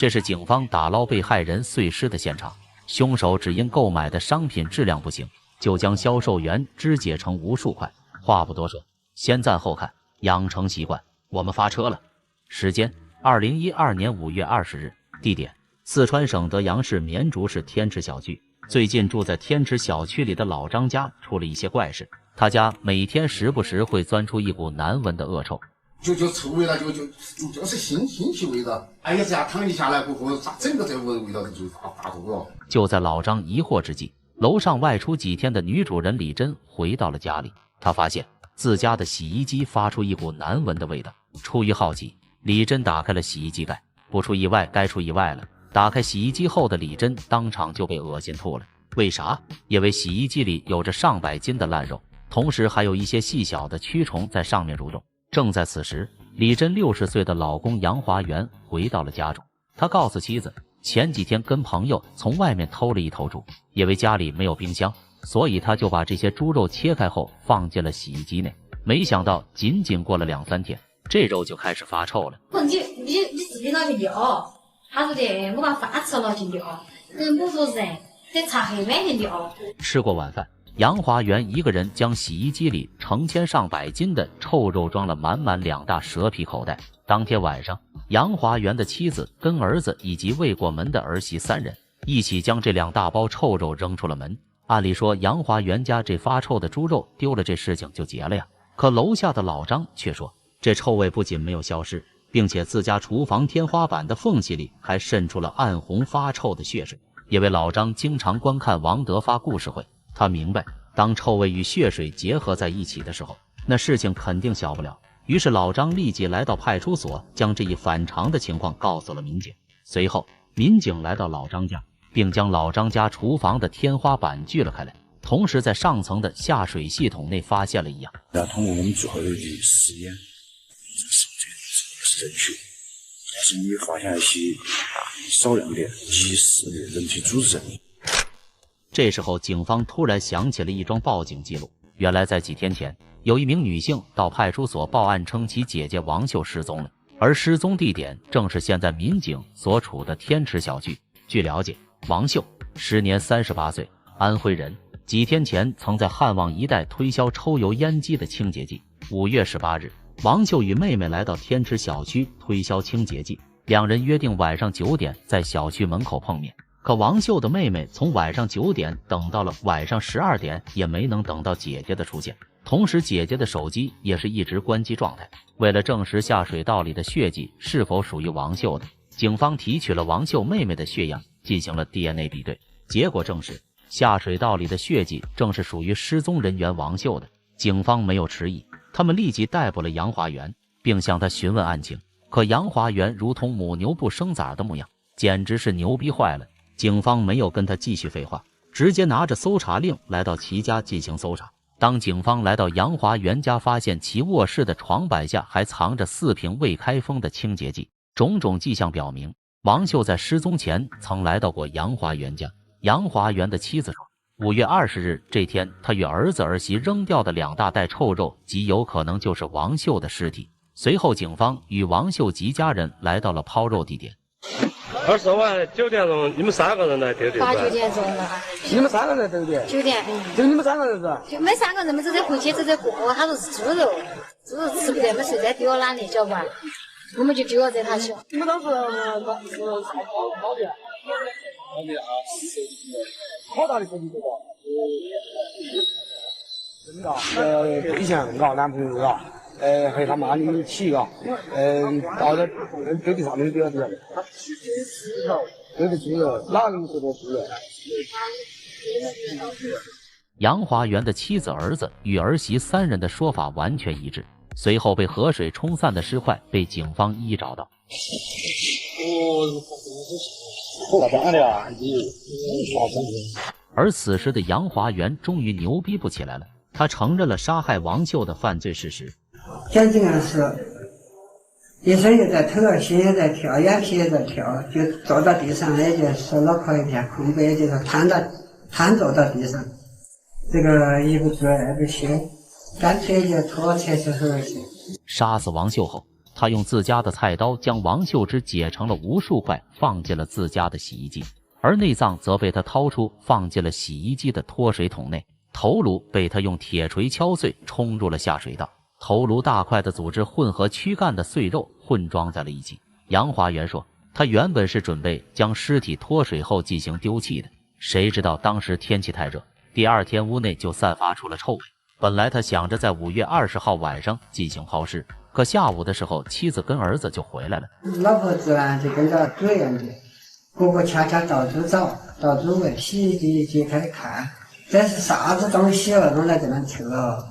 这是警方打捞被害人碎尸的现场，凶手只因购买的商品质量不行，就将销售员肢解成无数块。话不多说，先赞后看，养成习惯。我们发车了。时间：2012年5月20日。地点：四川省德阳市绵竹市天池小区。最近住在天池小区里的老张家出了一些怪事，他家每天时不时会钻出一股难闻的恶臭。就臭味了，就是腥气味道。哎呀，这样躺一下来过后，咋整个这味道就大多了。就在老张疑惑之际，楼上外出几天的女主人李珍回到了家里，她发现自家的洗衣机发出一股难闻的味道。出于好奇，李珍打开了洗衣机盖，不出意外，该出意外了。打开洗衣机后的李珍当场就被恶心吐了。为啥？因为洗衣机里有着上百斤的烂肉，同时还有一些细小的蛆虫在上面蠕动。正在此时，李珍60岁的老公杨华元回到了家中。他告诉妻子，前几天跟朋友从外面偷了一头猪，因为家里没有冰箱，所以他就把这些猪肉切开后放进了洗衣机内。没想到仅仅过了2-3天，这肉就开始发臭了。你自己拿去料，他说的我把饭吃了去料，人不说人得擦黑碗去料。吃过晚饭，杨华元一个人将洗衣机里成千上百斤的臭肉装了满满2大蛇皮口袋。当天晚上，杨华元的妻子跟儿子以及未过门的儿媳3人一起将这2大包臭肉扔出了门。按理说杨华元家这发臭的猪肉丢了，这事情就结了呀。可楼下的老张却说，这臭味不仅没有消失，并且自家厨房天花板的缝隙里还渗出了暗红发臭的血水。因为老张经常观看王德发故事会，他明白当臭味与血水结合在一起的时候，那事情肯定小不了。于是老张立即来到派出所，将这一反常的情况告诉了民警。随后民警来到老张家，并将老张家厨房的天花板锯了开来，同时在上层的下水系统内发现了异样。然后通过我们最后的实验，是人血，但是你发现一些少量的疑似的人体组织。这时候警方突然想起了一桩报警记录，原来在几天前，有一名女性到派出所报案，称其姐姐王秀失踪了，而失踪地点正是现在民警所处的天池小区。据了解，王秀时年38岁，安徽人，几天前曾在汉旺一带推销抽油烟机的清洁剂。5月18日，王秀与妹妹来到天池小区推销清洁剂，两人约定晚上9点在小区门口碰面。可王秀的妹妹从晚上9点等到了晚上12点，也没能等到姐姐的出现。同时姐姐的手机也是一直关机状态。为了证实下水道里的血迹是否属于王秀的，警方提取了王秀妹妹的血样进行了 DNA 比对，结果证实下水道里的血迹正是属于失踪人员王秀的。警方没有迟疑，他们立即逮捕了杨华元，并向他询问案情。可杨华元如同母牛不生崽的模样，简直是牛逼坏了。警方没有跟他继续废话，直接拿着搜查令来到其家进行搜查。当警方来到杨华元家，发现其卧室的床板下还藏着4瓶未开封的清洁剂，种种迹象表明王秀在失踪前曾来到过杨华元家。杨华元的妻子说，5月20日这天，他与儿子儿媳扔掉的2大袋臭肉极有可能就是王秀的尸体。随后警方与王秀及家人来到了抛肉地点。20晚9点钟，你们3个人来对对8、9点钟了。你们3个人对不对？9点，就你们3个人是？就没3个人，没走在回去走在过，他说是猪肉吃不得，没谁在丢哪里，晓得吧？我们就丢了在他去。你们当时是好点？好大的手机对吧？真的，以前男朋友和他妈你一起到这堆地上面丢的，堆的猪肉，哪个人说的猪肉？杨华元的妻子、儿子与儿媳3人的说法完全一致。随后被河水冲散的尸块被警方一一找到。而此时的杨华元终于牛逼不起来了，他承认了杀害王秀的犯罪事实。检警官说，医生也在头，心也在跳，眼皮也在跳，就坐到地上，也就手脑壳一片空白，就是瘫坐到地上，这个一不做二不休，干脆就拖车去河去。杀死王秀后，他用自家的菜刀将王秀芝解成了无数块，放进了自家的洗衣机，而内脏则被他掏出放进了洗衣机的脱水桶内。头颅被他用铁锤敲碎，冲入了下水道。头颅大块的组织混合躯干的碎肉混装在了一起。杨华元说，他原本是准备将尸体脱水后进行丢弃的，谁知道当时天气太热，第二天屋内就散发出了臭味。本来他想着在5月20号晚上进行抛尸，可下午的时候妻子跟儿子就回来了。老婆子呢就跟着主人的，哥哥恰恰到处找，到处问，洗衣机揭开看，这是啥子东西哦，弄来这么臭哦。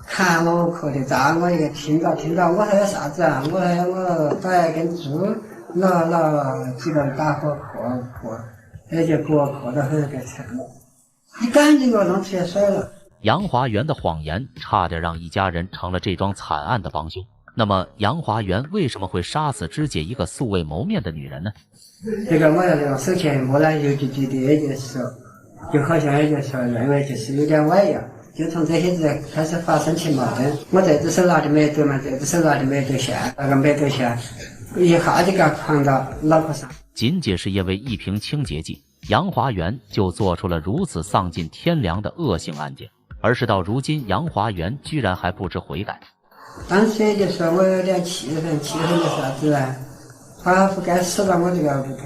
看我哭的咋，我也听到，我还有啥子啊？我摆跟猪拿几个打火磕，那就给我磕到很个臭，你赶紧给我弄出来水了。杨华元的谎言差点让一家人成了这桩惨案的帮凶。那么杨华元为什么会杀死肢解一个素未谋面的女人呢？这个我要用手钱摸了邮局的也就是就好像也就是认为就是有点歪呀，就从这些日开始发生起矛盾。我这只手拿的没走嘛，这只手拿的没走线，那个没走线，一下就给他扛到脑壳上。仅仅是因为一瓶清洁剂，杨华元就做出了如此丧尽天良的恶性案件。而事到如今，杨华元居然还不知悔改。当时也就说我有点气愤的啥子呢？他不该死到我这个屋头。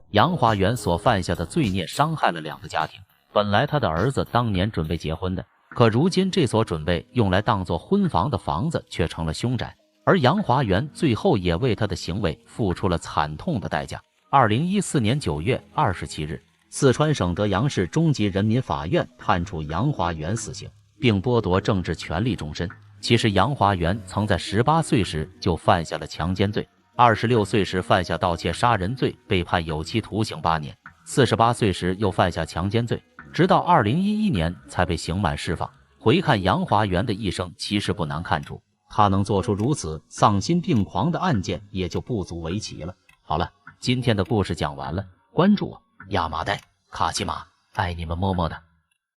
杨华元所犯下的罪孽伤害了2个家庭。本来他的儿子当年准备结婚的，可如今这所准备用来当作婚房的房子却成了凶宅，而杨华元最后也为他的行为付出了惨痛的代价。2014年9月27日，四川省德阳市中级人民法院判处杨华元死刑，并剥夺政治权利终身。其实杨华元曾在18岁时就犯下了强奸罪，26岁时犯下盗窃杀人罪，被判有期徒刑8年，48岁时又犯下强奸罪，直到2011年才被刑满释放。回看杨华元的一生，其实不难看出，他能做出如此丧心病狂的案件也就不足为奇了。好了，今天的故事讲完了，关注我亚麻袋卡其马，爱你们么么哒。